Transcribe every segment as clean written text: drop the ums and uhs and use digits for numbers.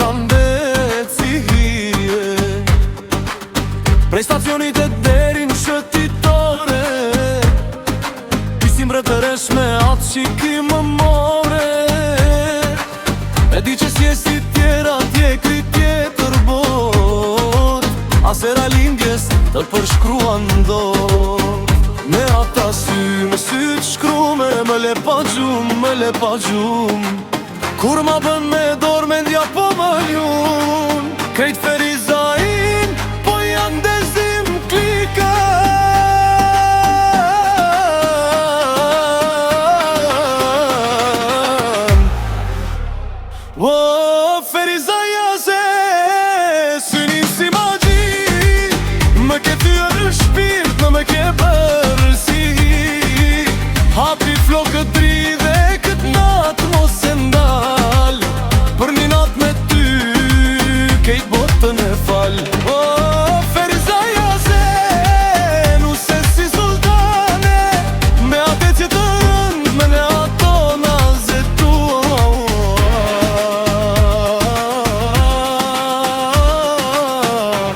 kanë vetë si hije. Prej stacionit e deri në shëtitore, pisim rëtëresh me atë që ki më more. E di që si e si tjera tje kri tjetër bot, asera lindjes të përshkruan dor. Me ata sy, me sy të shkrume, më le pa gjum, më le pa gjum. Kur ma bën me dorë me ndja po më ljun. Krejt Ferizain, po janë dezim klika. Ferizaja se synin si magji, më ke tyër në shpirt, në më ke bërë si hi. Hapi flokët dridhe këtë natë mos e ndal, për një natë me ty kejt botën e fal. Ferizaja se nuse si sultane, me atë që të rënd, me ne ato na zetua.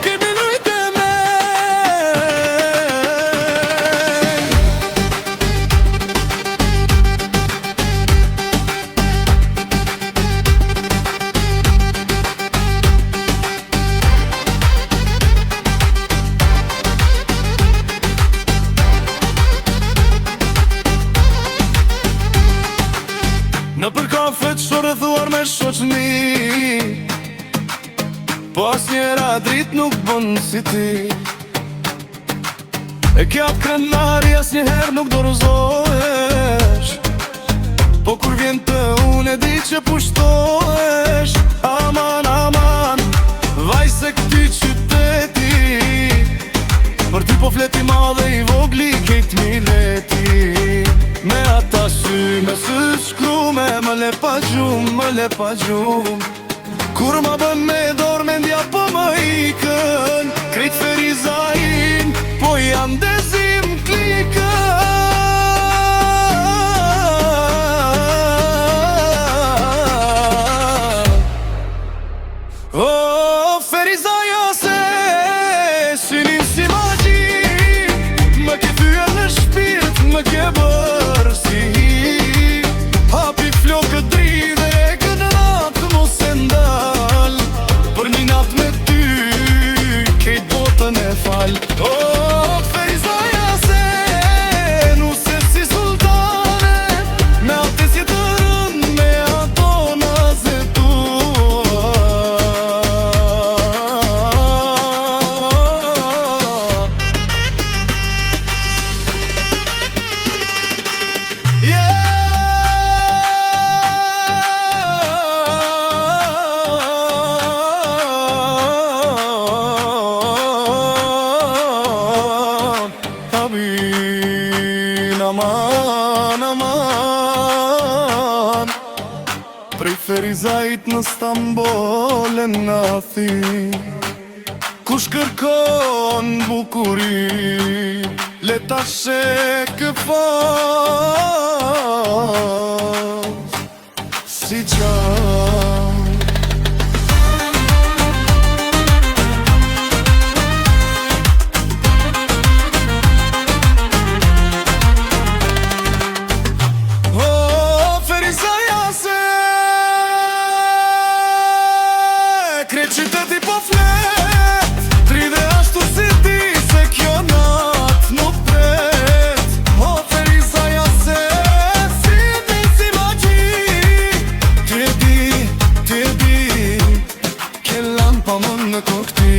Kemi nujt e me në për kafe të shorëthuar me shoqni, po as njera drit nuk bën si ti. E kja krenari as njëher nuk dorëzohesh, po kur vjen të unë e di që pushtohesh. Aman, aman, vaj se këti qyteti, për ty po fleti madhe i vogli kejt mileti. Me ata sy, me sy shkrume, më le pa gjum, më le pa gjum. Kur ma bën me dorë me ndja po më ikën. Krejt Ferizain, po janë dezim klikën. Ferizaja se synin si magji, më ke thyër në shpirt, më ke bërë si hi. Hapi flokët dridhe këtë natë mos e ndal, për një natë me ty kejt botën e fal. Ferizaja se nuse si sultane, me atë si të rënd, me ato na zetua. Aman, aman, prej Ferizajt në Stambol e në thi, kush kërkon bukuri, le ta shekë pas si gjan. Qyteti po flet, dridhe ashtu si ti, se kjo nat nuk pret. Ferizaja se si ti si magji, ti e di, ke lampa më në kokti.